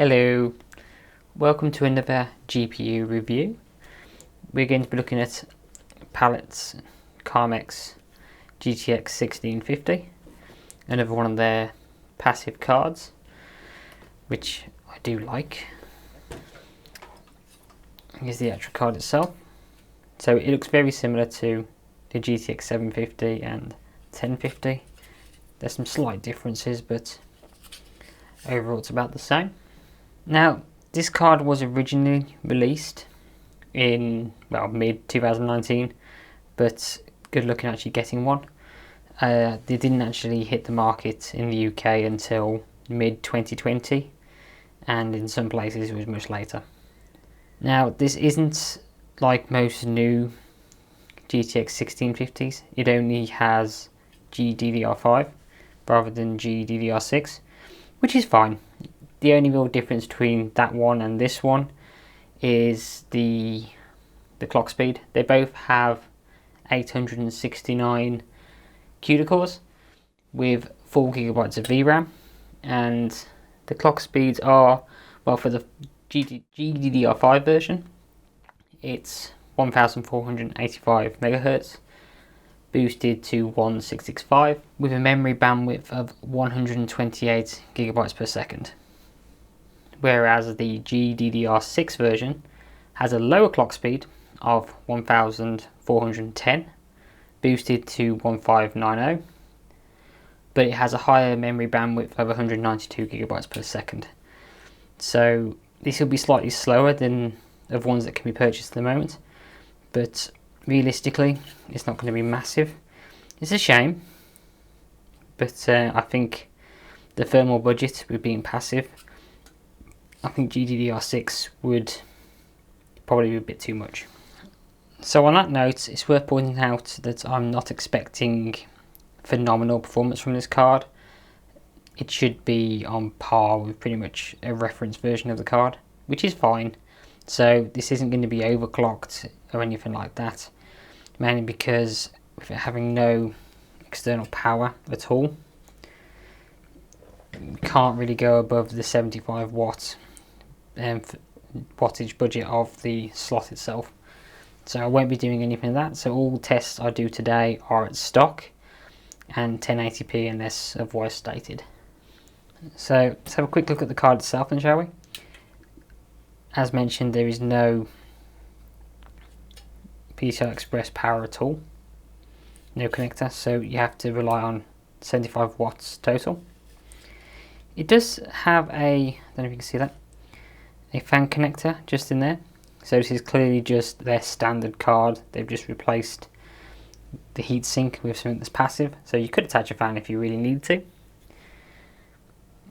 Hello, welcome to another GPU review. We're going to be looking at Palits Kalmx GTX 1650, another one of their passive cards, which I do like. Here's the actual card itself. So it looks very similar to the GTX 750 and 1050. There's some slight differences, but overall it's about the same. Now, this card was originally released in, well, mid-2019, but good luck in actually getting one. They didn't actually hit the market in the UK until mid-2020, and in some places it was much later. Now, this isn't like most new GTX 1650s. It only has GDDR5 rather than GDDR6, which is fine. The only real difference between that one and this one is the clock speed. They both have 869 CUDA cores with 4GB of VRAM, and the clock speeds are, well, for the GDDR5 version, it's 1485 MHz boosted to 1665 with a memory bandwidth of 128 GB per second. Whereas the GDDR6 version has a lower clock speed of 1410 boosted to 1590, but it has a higher memory bandwidth of 192 GB per second. So this will be slightly slower than of ones that can be purchased at the moment, but realistically it's not going to be massive. It's a shame, but I think the thermal budget with being passive, I think GDDR6 would probably be a bit too much. So on that note, it's worth pointing out that I'm not expecting phenomenal performance from this card. It should be on par with pretty much a reference version of the card, which is fine. So this isn't going to be overclocked or anything like that, mainly because with it having no external power at all, you can't really go above the 75 watt wattage budget of the slot itself. So I won't be doing anything of that. So all tests I do today are at stock and 1080p unless otherwise stated. So let's have a quick look at the card itself then, shall we? As mentioned, there is no PCI Express power at all, no connector, so you have to rely on 75 watts total. It does have a, I don't know if you can see that, a fan connector just in there. So this is clearly just their standard card. They've just replaced the heatsink with something that's passive, so you could attach a fan if you really needed to.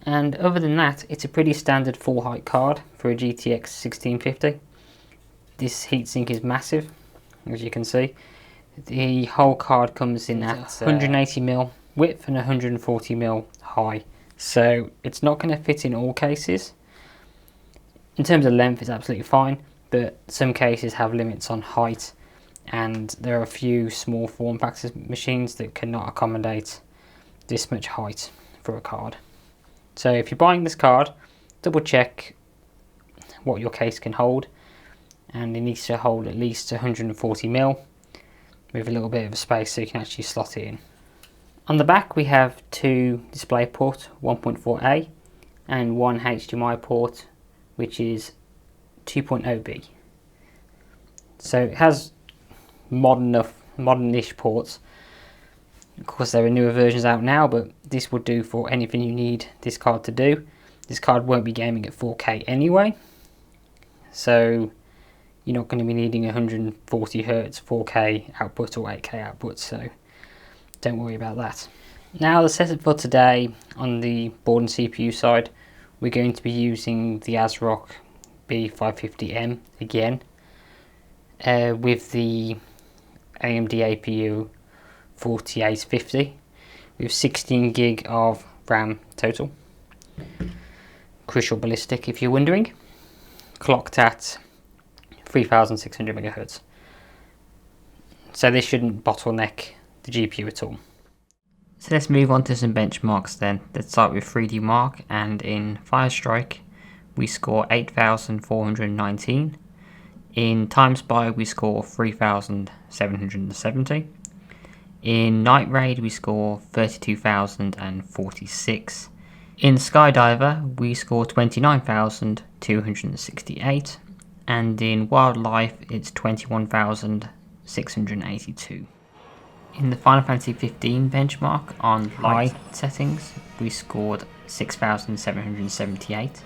And other than that, it's a pretty standard full height card for a GTX 1650. This heatsink is massive, as you can see. The whole card comes in at 180mm width and 140mm high, so it's not going to fit in all cases. In terms of length, it's absolutely fine, but some cases have limits on height, and there are a few small form factor machines that cannot accommodate this much height for a card. So if you're buying this card, double check what your case can hold, and it needs to hold at least 140mm with a little bit of a space so you can actually slot it in. On the back we have two display port 1.4A and one HDMI port, which is 2.0B. So it has modern-ish ports. Of course there are newer versions out now, but this will do for anything you need this card to do. This card won't be gaming at 4K anyway, so you're not going to be needing 140 Hz 4K output or 8K output, so don't worry about that. Now the setup for today, on the board and CPU side, we're going to be using the ASRock B550M again, with the AMD APU 4850 with 16 gig of RAM total. Crucial ballistic, if you're wondering, clocked at 3600 MHz. So this shouldn't bottleneck the GPU at all. So let's move on to some benchmarks then. Let's start with 3D Mark, and in Firestrike we score 8,419. In Time Spy we score 3,770. In Night Raid we score 32,046. In Skydiver we score 29,268. And in Wildlife it's 21,682. In the Final Fantasy 15 benchmark on light settings we scored 6,778,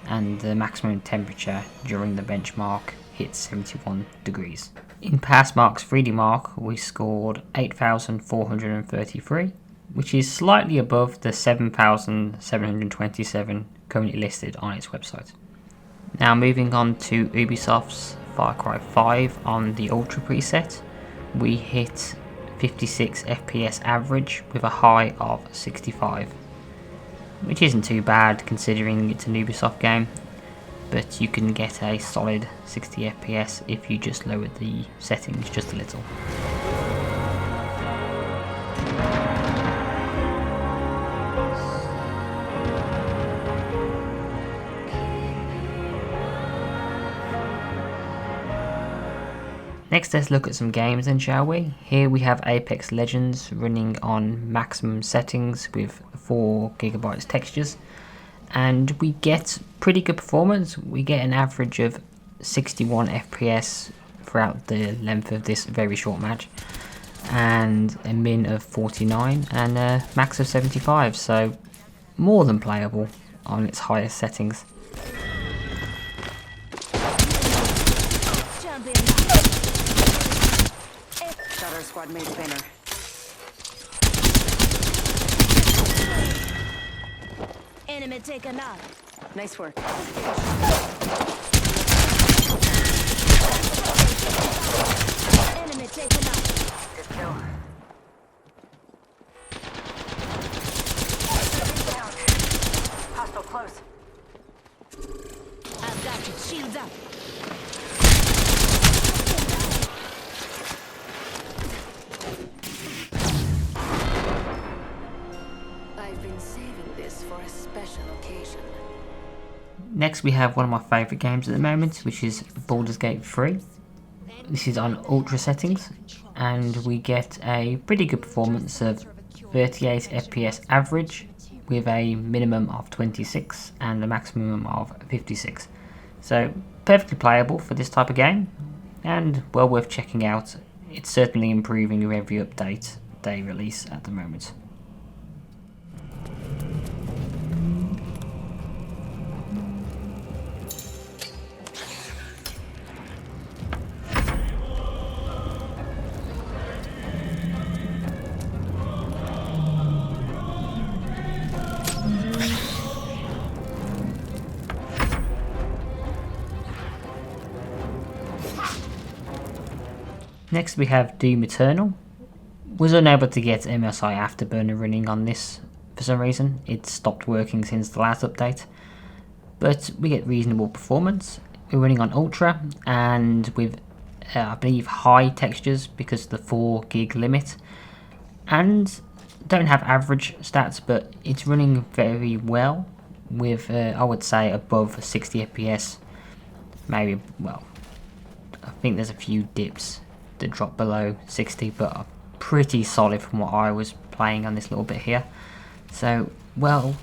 and the maximum temperature during the benchmark hit 71 degrees. In Passmark's 3D Mark we scored 8,433, which is slightly above the 7,727 currently listed on its website. Now moving on to Ubisoft's Far Cry 5 on the Ultra preset, we hit 56 FPS average with a high of 65, which isn't too bad considering it's an Ubisoft game, but you can get a solid 60 FPS if you just lower the settings just a little. Next, let's look at some games then, shall we? Here we have Apex Legends running on maximum settings with 4GB textures, and we get pretty good performance. We get an average of 61 FPS throughout the length of this very short match, and a min of 49 and a max of 75, so more than playable on its highest settings. Squad mate spinner. Enemy taken out. Nice work. Enemy taken out. Good kill. Hostile close. I've got you. Shields up. Next we have one of my favourite games at the moment, which is Baldur's Gate 3. This is on ultra settings, and we get a pretty good performance of 38 FPS average with a minimum of 26 and a maximum of 56. So perfectly playable for this type of game, and well worth checking out. It's certainly improving with every update they release at the moment. Next we have Doom Eternal. Was unable to get MSI Afterburner running on this for some reason. It stopped working since the last update. But we get reasonable performance. We're running on Ultra and with I believe high textures because of the 4 gig limit. And don't have average stats, but it's running very well with I would say above 60 FPS. Maybe, well, I think there's a few dips that drop below 60, but pretty solid from what I was playing on this little bit here. So well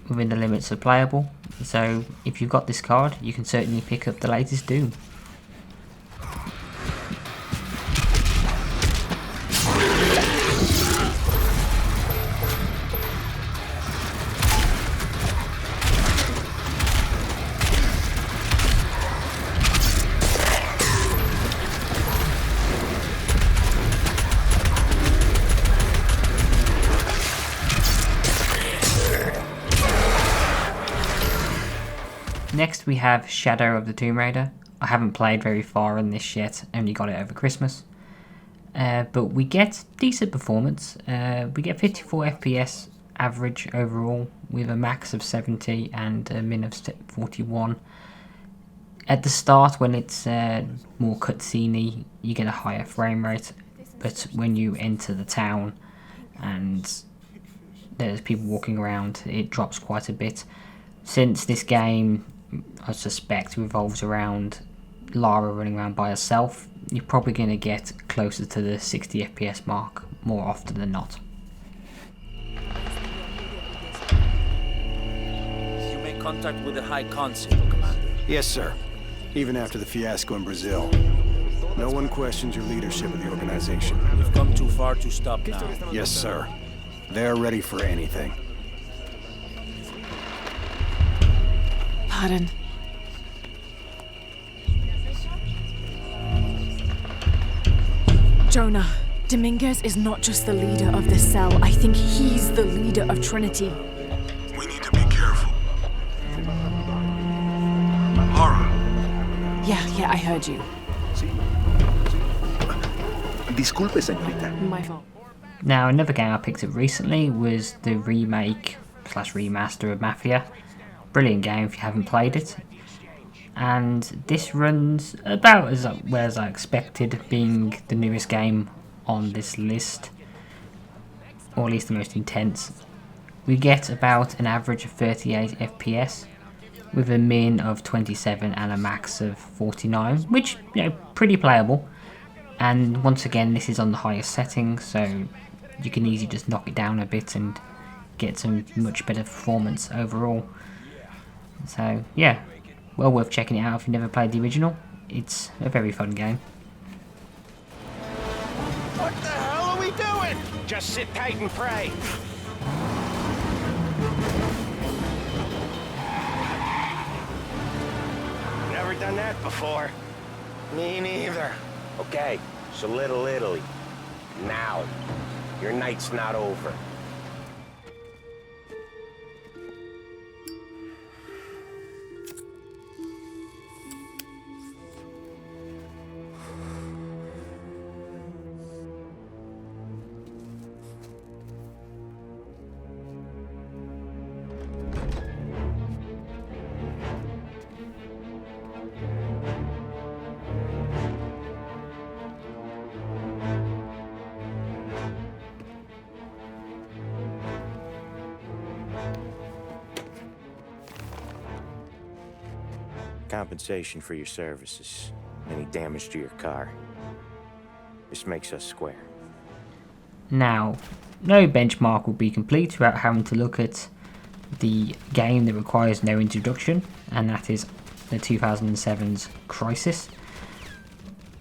within the limits of playable. So if you've got this card, you can certainly pick up the latest Doom. Next we have Shadow of the Tomb Raider. I haven't played very far in this yet, only got it over Christmas. But we get decent performance. We get 54 FPS average overall with a max of 70 and a min of 41. At the start, when it's more cutscene-y, you get a higher frame rate, but when you enter the town and there's people walking around, it drops quite a bit. Since this game I suspect revolves around Lara running around by herself, you're probably going to get closer to the 60 FPS mark more often than not. You make contact with the High Consul, Commander. Yes, sir. Even after the fiasco in Brazil. No one questions your leadership of the organization. You've come too far to stop now. Yes, sir. They're ready for anything. Pardon. Jonah, Dominguez is not just the leader of this cell. I think he's the leader of Trinity. We need to be careful. Laura. Yeah, I heard you. Disculpe, señorita. My fault. Now, another game I picked up recently was the remake/remaster of Mafia. Brilliant game if you haven't played it. And this runs about as well as I expected, being the newest game on this list, or at least the most intense. We get about an average of 38 FPS with a min of 27 and a max of 49, which, you know, pretty playable. And once again, this is on the highest settings, so you can easily just knock it down a bit and get some much better performance overall. So yeah, well worth checking it out if you've never played the original. It's a very fun game. What the hell are we doing? Just sit tight and pray. Never done that before. Me neither. Okay, so Little Italy. Now, your night's not over. Compensation for your services. Any damage to your car. This makes us square. Now, no benchmark will be complete without having to look at the game that requires no introduction, and that is the 2007's Crysis.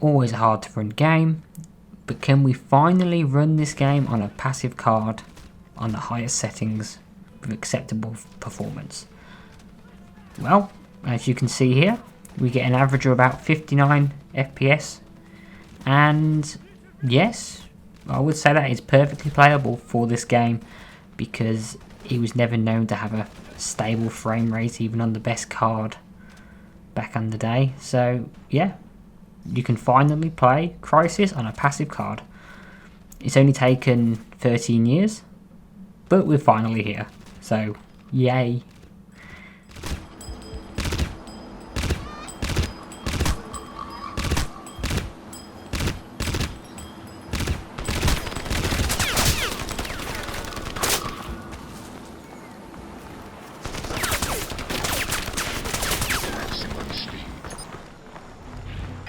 Always a hard to run game, but can we finally run this game on a passive card on the highest settings with acceptable performance? Well, as you can see here, we get an average of about 59 FPS, and yes, I would say that is perfectly playable for this game, because it was never known to have a stable frame rate even on the best card back in the day. So yeah, you can finally play Crysis on a passive card. It's only taken 13 years, but we're finally here, so yay.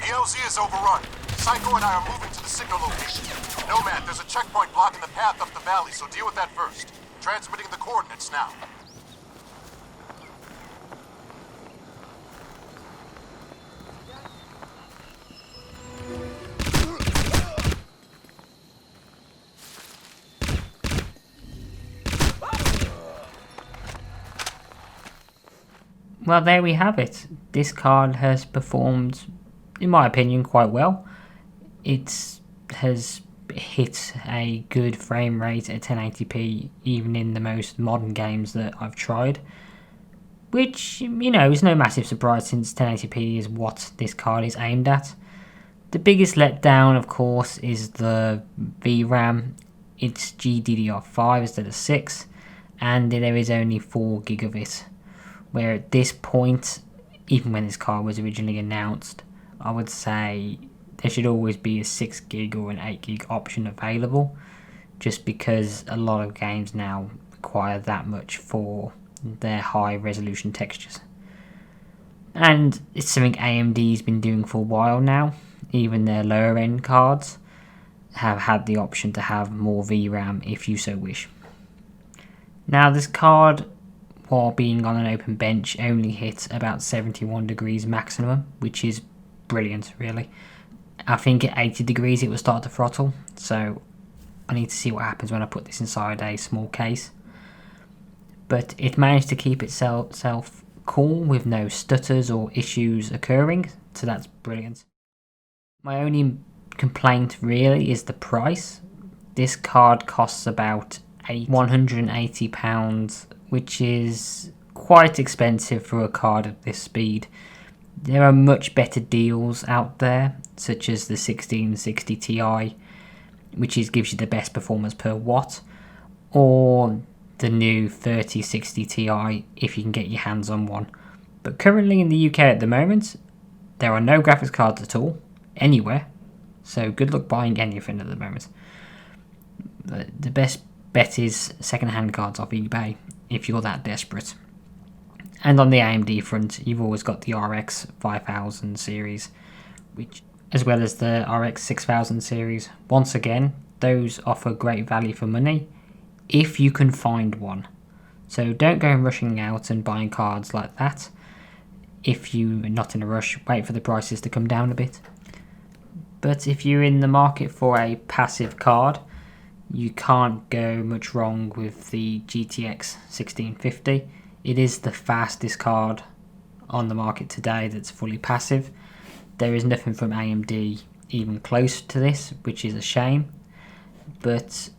LZ is overrun. Psycho and I are moving to the signal location. Nomad, there's a checkpoint blocking the path up the valley, so deal with that first. Transmitting the coordinates now. Well, there we have it. This card has performed, in my opinion, quite well. It has hit a good frame rate at 1080p even in the most modern games that I've tried, which, you know, is no massive surprise since 1080p is what this card is aimed at. The biggest letdown, of course, is the VRAM. It's GDDR5 instead of 6, and there is only 4 gig of it, where at this point, even when this card was originally announced, I would say there should always be a 6 gig or an 8 gig option available, just because a lot of games now require that much for their high resolution textures. And it's something AMD's been doing for a while now. Even their lower end cards have had the option to have more VRAM if you so wish. Now this card, while being on an open bench, only hits about 71 degrees maximum, which is brilliant really. I think at 80 degrees it will start to throttle, so I need to see what happens when I put this inside a small case. But it managed to keep itself cool with no stutters or issues occurring, so that's brilliant. My only complaint really is the price. This card costs about £180, which is quite expensive for a card of this speed. There are much better deals out there, such as the 1660 Ti, which gives you the best performance per watt, or the new 3060 Ti if you can get your hands on one. But currently in the UK at the moment, there are no graphics cards at all, anywhere, so good luck buying anything at the moment. The best bet is second-hand cards off eBay if you're that desperate. And on the AMD front, you've always got the RX 5000 series, which, as well as the RX 6000 series. Once again, those offer great value for money if you can find one. So don't go rushing out and buying cards like that. If you're not in a rush, wait for the prices to come down a bit. But if you're in the market for a passive card, you can't go much wrong with the GTX 1650. It is the fastest card on the market today that's fully passive. There is nothing from AMD even close to this, which is a shame. But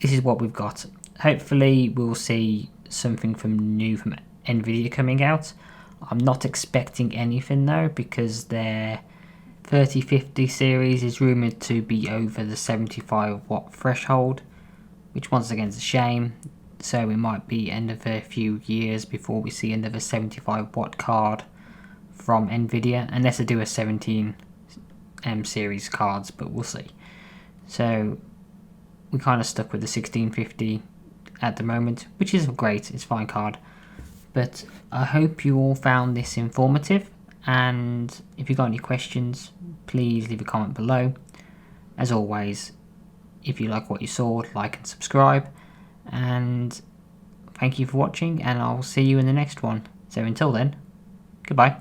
this is what we've got. Hopefully we'll see something new from Nvidia coming out. I'm not expecting anything though, because their 3050 series is rumoured to be over the 75 watt threshold, which once again is a shame. So it might be another few years before we see another 75 watt card from Nvidia, unless they do a 17M series cards, but we'll see. So we're kind of stuck with the 1650 at the moment, which is great, it's a fine card. But I hope you all found this informative, and if you've got any questions, please leave a comment below. As always, if you like what you saw, like and subscribe, and thank you for watching, and I'll see you in the next one. So until then, goodbye.